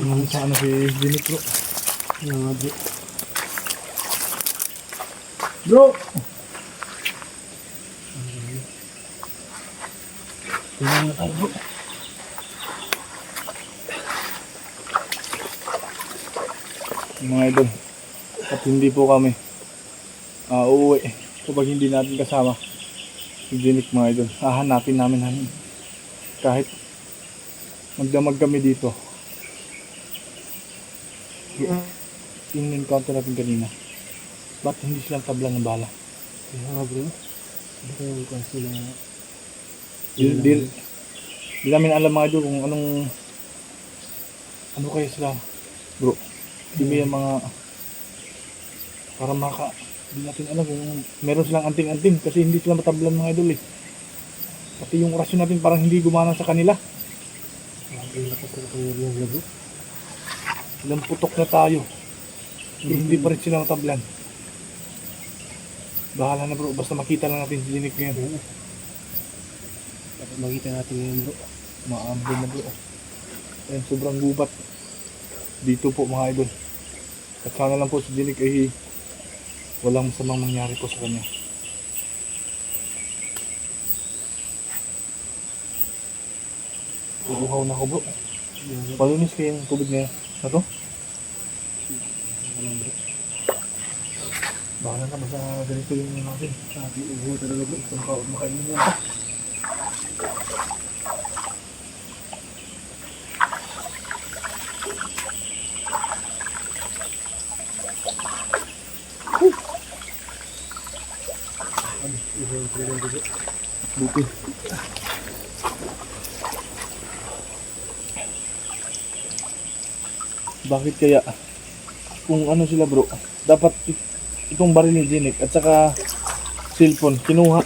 naman sa ano si Dinik bro. Yan nga bro. Bro! Tingnan na tayo bro. Mga idol, at hindi po kami uuwi kapag hindi natin kasama si Dinik mga idol. Hahanapin namin kahit magdamag kami dito. Yung encounter natin kanina, ba't hindi silang tablan ng bala? Yan nga bro. Hindi ko yung kasi na... Di namin alam mga idol kung ano kayo sila bro. Hindi yung mga para hindi natin alam kung meron silang anting-anting kasi hindi sila matablan mga idol eh. Pati yung orasyon natin parang hindi gumana sa kanila. Ang lakas na pangyarihan na bro. Ilang putok na tayo. Hindi pa rin sila matablan. Bahala na bro, basta makita lang natin si Dinik ngayon. Dapat makita natin ngayon bro. Maambol na bro. Ayan, sobrang gubat dito po mga idol. At sana lang po si Dinik ay walang masamang mangyari po sa kanya. Uhaw na ako bro. Palunis kayo yung tubig na to. Bahala na basta ganito yung natin. Sabi uhaw talaga bro. Itong makainin mo pa. Buti. Bakit kaya kung ano sila bro, dapat itong baril ni Dinik at saka cellphone kinuha.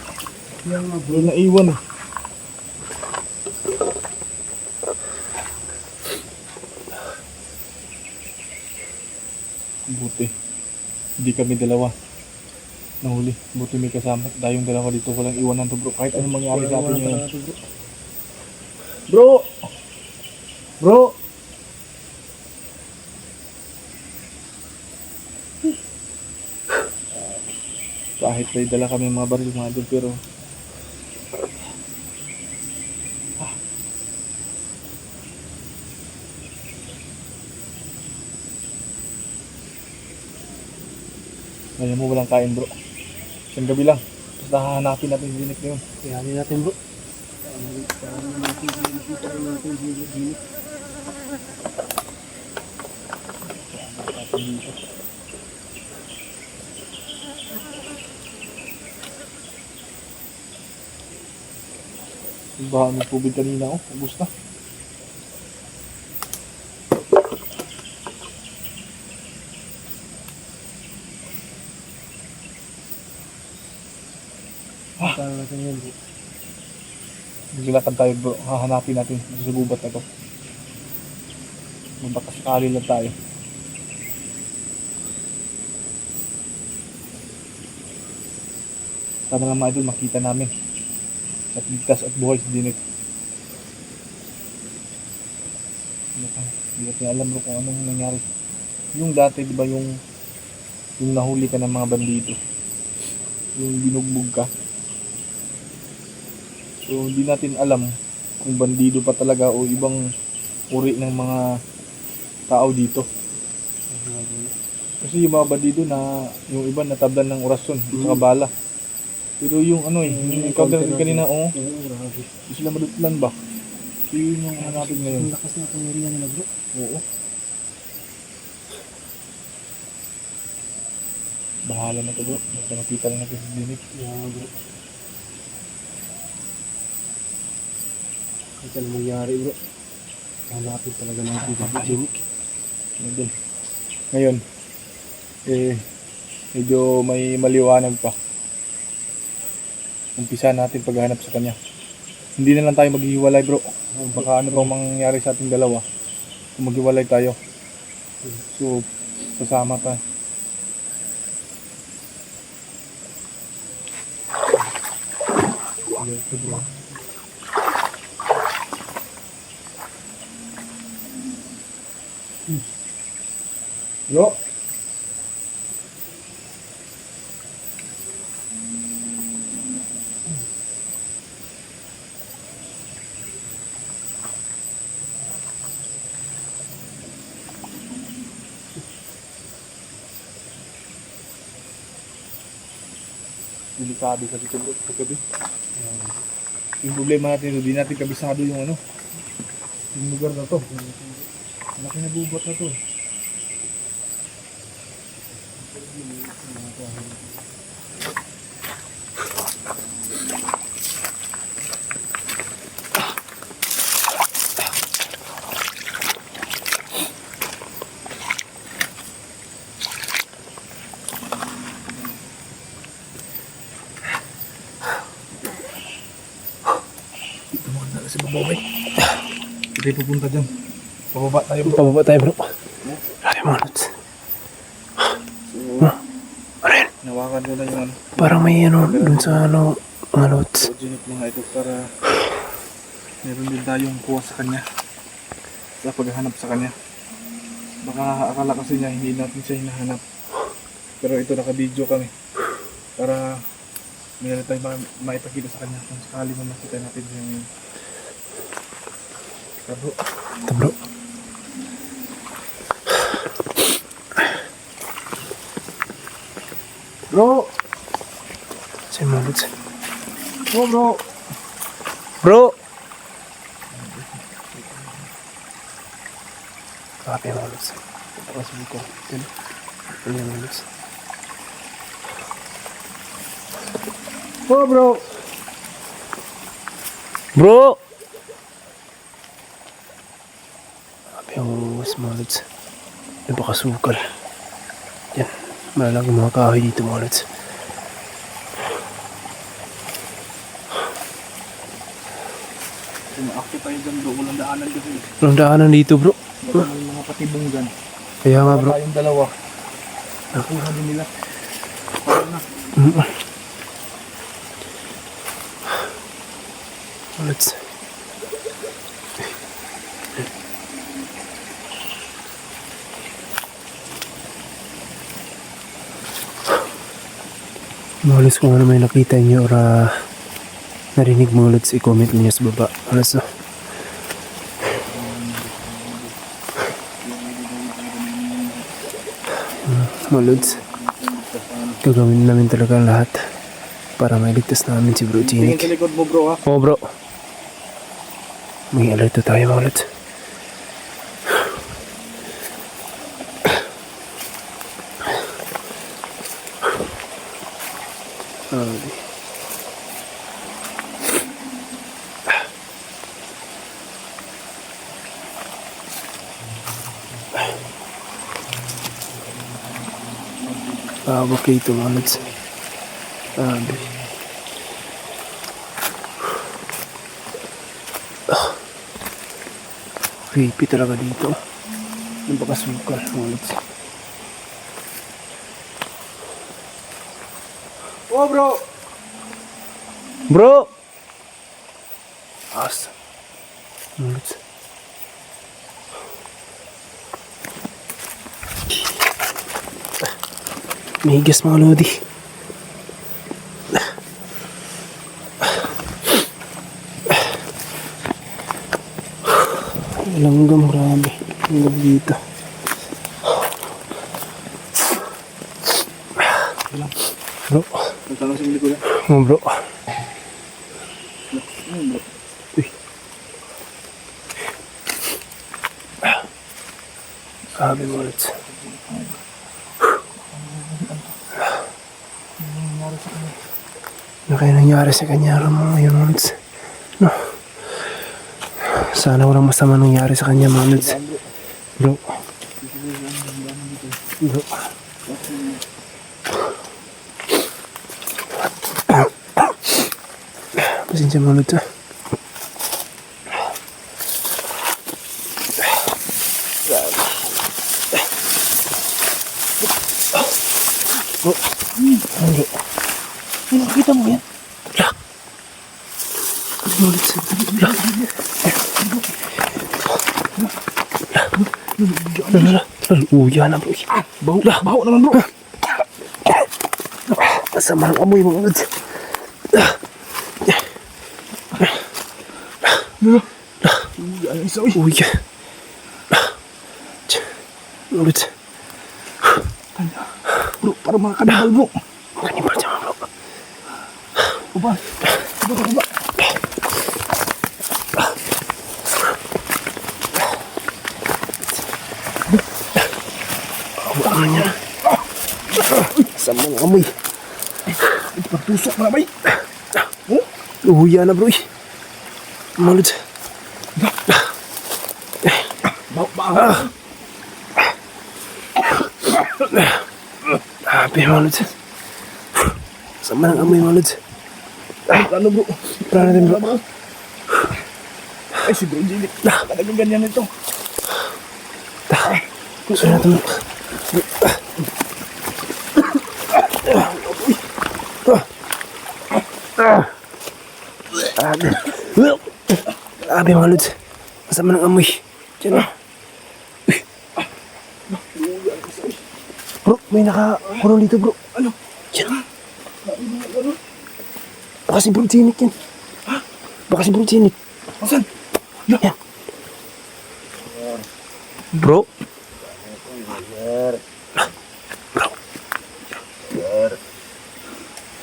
Yan nga bro. Naiwan eh. Buti hindi kami dalawa nahuli. Buti may kasama tayong dalawa dito. Walang iwanan to bro. Kahit anong mangyari sa atin ngayon. Bro! Bro! Kahit may dala kami mga baril mga idol pero ngayon mo walang kain bro. Isang gabi lang. Basta hahanapin natin yung Dinik na yun. Kayanin natin bro. Kayanin natin Dinik. Yung baha ng tubig kanina oh. Ubus na. Paano natin yun bro? Maglakad tayo bro. Hahanapin natin sa gubat na to. Magpakasakali lang tayo. Sana lang mga idol makita namin at ligtas at buhay si Dinik. Hindi natin alam bro kung anong nangyari. Yung dati diba yung nahuli ka ng mga bandido, yung binugbog ka, so hindi natin alam kung bandido pa talaga o ibang uri ng mga tao dito. Kasi yung mga bandido na yung iba natablan ng orasyon at saka bala. Pero yung ano yung encounter natin kanina, grabe. hindi sila madutlan ba? So yun yung hanapin ngayon. Ang lakas na pangyarihan nila bro. Oo. Bahala na to bro. Basta nakita lang natin si Dinik. Yan bro. Ito na mangyari bro. Hanapin talaga natin si Dinik. Ngayon, medyo may maliwanag pa. Umpisa natin paghahanap sa kanya. Hindi na lang tayo maghihiwalay bro. Baka ano pang mangyari sa ating dalawa kung maghiwalay tayo. So, sasama tayo. Bro. Delikado kasi ito bro, paggabi. Yung problema natin, hindi natin kabisado yung ano, yung lugar na to. Malaki na bubot na to. Dito mo na kasi babaway. Hindi tayo pupunta dyan. Pababa tayo bro. Pababa tayo bro. Lari mo ulit. Arin, Nawakan ko na yung ano. parang may ano dun sa ano mga lots. Ginit mga ito para meron din tayong kuha sa kanya sa paghahanap sa kanya. Baka akala kasi niya hindi natin siya hinahanap, pero ito naka-video kami para meron tayong maipakita sa kanya kung sakali man makita natin siya ngayon. Pero Ito bro. bro! Sa'yo mga lots. Oh bro! Bro! Grabe mga lots. Pakasubi ko. Ito yung mga lots. Oh bro! Bro! Grabe yung mga lots. Napakasukal. Yan. Malalang mga kahoy dito mga lots. Tumaakto tayo dyan bro, walang daanan kasi. Walang daanan dito bro. Baka may mga patibong dyan. Kaya nga bro. Baka tayong dalawa. Nakuha din nila. Parang na. Let's. Malas kung ano may nakita niyo or narinig mo ulit, i-comment niyo sa baba. Malas no? Malas. Gagawin namin talaga ang lahat para mailigtas namin si Bro Tingin Jinik. sa likod mo bro ha. Oo bro. May alerto tayo mga ulit. Okay ito mga ulit. Creepy talaga dito. Napakasukal mga ulit. Oh bro! Bro! As. Mga ulit. May higas mga lodi. Langgam, grabe. Langgam dito. Bro. Punta lang sa likod ha. Oh bro. Bro. Uy. Sabi mo ulit. Ano kaya nangyari sa kanya ngayon ulit? No. Sana walang masama nangyari sa kanya mga lods. Bro. Bro. Pasensya mga lods ah. Bro. Bro. Ay, nakikita mo yan? Bro. Mga lods. Bro. Uya na bro. Baho naman bro. Masama ng amoy mga lods. Ano isa uy. Uya. Mga lods. Bro, parang mga kanibal bro. Kanibal siya mga bro. Baba. Baba. Awa niya. Sama ng amoy. Pagtusok na bay. Uya na bro. Mga lods. Baho. Grabe mga lods. Sama ng amoy mga lods. Ano bro? Para natin bro. Ay si Bro Jimmy. Talagang ganyan ito. Gusto natin bro. Grabe mga lods. Masama ng amoy. Diyan na. Bro, may nakakulong dito bro. Ano? Diyan na. Baka si Bro Jinik yan. Baka si Bro Jinik. Asan? Yan. Bro? Bro?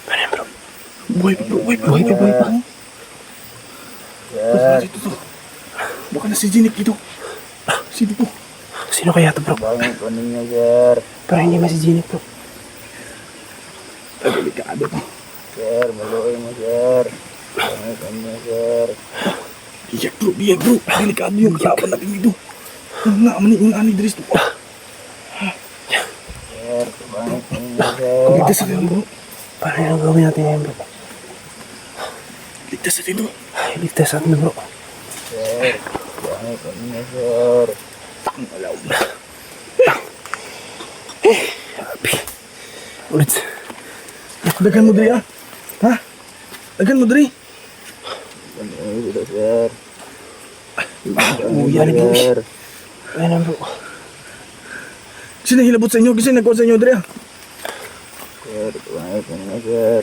Ano yan bro? Buhay pa bro. Buhay pa. Dito to. Baka na si Jinik dito. Sino to? Sino kaya to bro? Bangun ko ninyo, sir. Pero hindi man si Jinik bro. Ay, delikado to. Sir, maluoy mo, sir. Bangun ko ninyo, sir. Biyak bro. Delikado yung kalaban natin dito. Ang nga, yung ani Dres to. Sir, bangun ko ninyo, sir. Ligtas sa atin bro. Paano yung gawin natin yan bro? Ligtas sa atin bro. Ay, ligtas natin bro. Sir, bangun ko ninyo, sir. Ang alaw na. Grabe. Ulit. Dagan mo Dre ah. Ha? Dagan mo Dre. Bangun ko, sir. Uya ni bro. Sir, Ayan na bro. Sino hilabot sa inyo? Kasi nagkuha sa inyo Dre ah. sir, bangun ko ninyo, sir.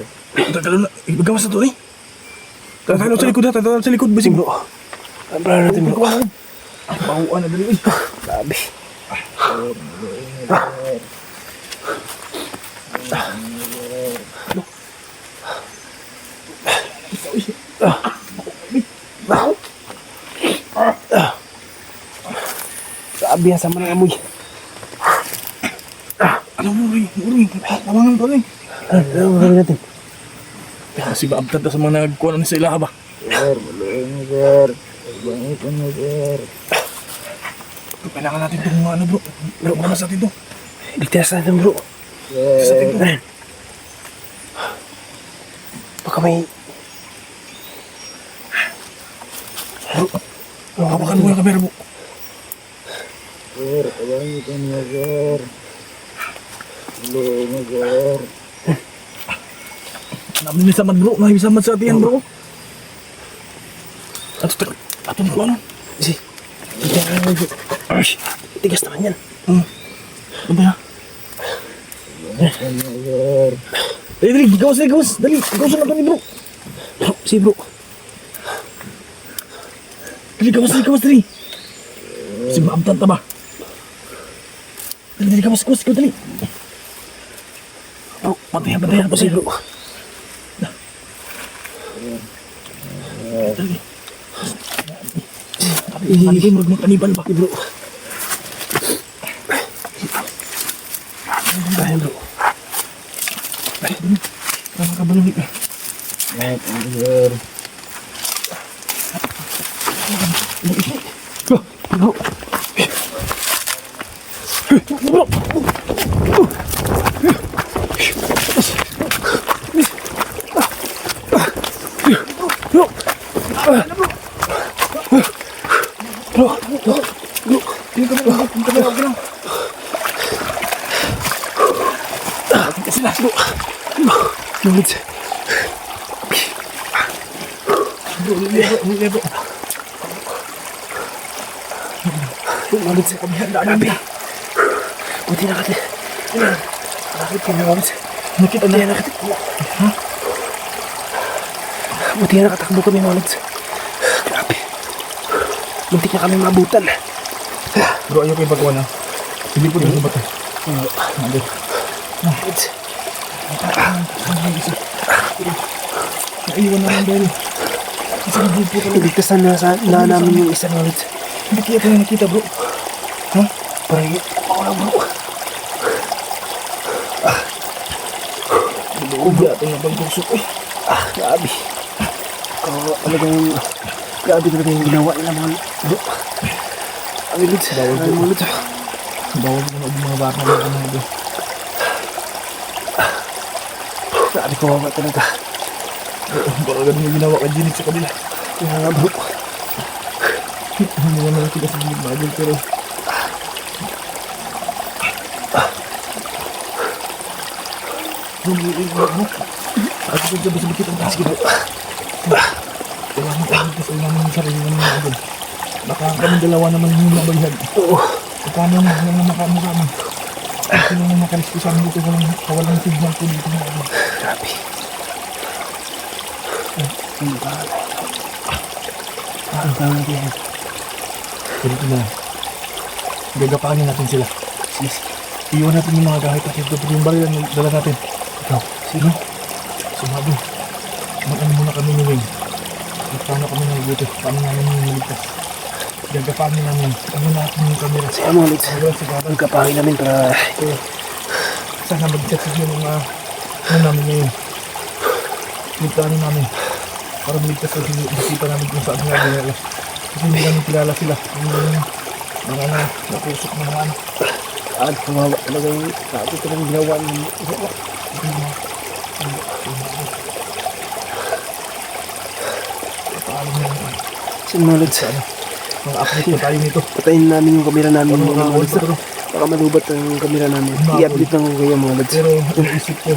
Tagalo na. Ibagawas na to eh. Tatalo sa likod ha. Tatalo sa likod. Basing Bro. Ang plano natin bro. Bahuan na Dre. Grabe. Grabe yan sama ng amoy. Ano mo Dre? Tawangan to eh. Ano gawin natin? Kasi ba abtad na sa mga nagkuha na sa ilaha ba? Sir, maluoy mo, sir. Bangun ko ninyo, sir. Kailangan natin itong mga ano bro. Bro, baka sa atin to. Ligtas natin bro. Sa atin to. Ayan. Baka may... Hawakan mo yung kamera mo. Sir, bangun ko ninyo, sir. Maluoy mo, sir. Namin ni samad bro. Namin samad sa atin bro. Ato na ko ano? Si... Ligtas natin bro. Tigas naman yan. Ano ba ya? Bangun ko ninyo, sir. Dali, gawas. Dali, gawas na to ni bro. Bro, si bro. Dali, gawas. Si maabtan ta ba? Dali, gawas, dali. Bro, bantayan Si bro. Dali. Kanibal, mga kanibal ba? Bro. Ayan bro. Mga kabalumik eh. Bangun ko ninyo, sir. Bro. Ulit. Bro, lebo. Mga lods. Grabe. Buti nakita. Nakita kami mga lods. Nakita na. Ha? Buti na nakatakbo kami mga lods. Grabe. Muntik na kami mabutan. Bro, ayaw kayo bagawa na. Hindi po doon sa bato. Nandun. Lods. Naiwan naman dahil. Kasi hindi po talaga. Iligtas na namin yung isa mga lods. Hindi kaya tayo nakita bro. Ha? Parang ako lang bro. Kubra ito na pagbuksok. Grabe. Grabe talaga yung ginawa nila mga bro. Ang lods. Ang lods. Bawal ko na mga baka na mga Grabe kawawa talaga. baka ganun yung ginawa kay Jinik sa kabila. Kaya nga bro. Hindi naman nakita sa Jinik bagay pero Ako kung sabi sa bukit ang taas kita. Kailangan tayo kasi namin yung sarili namin mga agad. Baka kami dalawa naman yung nabayad. Oo. Paano na yung nakamukha mo? Kasi nung nakalisko sa amin dito walang signal po dito mga agad. Grabe. Ang bahala. Ang bahala yan. Ganito na. Gagapanin natin sila. Sige. Iwan natin yung mga gahit natin. Ito yung baril ang dala natin. Ikaw. Sige. Sumabi. Mag-ano muna kami ni Wayne. At paano kami nagubuti. Paano namin yung maligtas. Gagapanin namin. Ano natin yung camera. Sige mga lods. Ayun, siguro. Magkapahin namin para Sana mag-set sa yung mga ano namin ngayon. Yung plano namin. Para maligtas sa bisita namin kung saan nga dinala. Kasi hindi namin kilala sila. Yung mga napusok na mga ano. at kawawa talaga yung sabi ko ng ginawa ng ginawa. Paalam na naman. Sige mga lods. Mga update na tayo nito. Patayin namin yung kamera namin mga Mga lods. pero Baka malubat ang kamera namin. I-update lang ko kayo mga lods. pero ang isip ko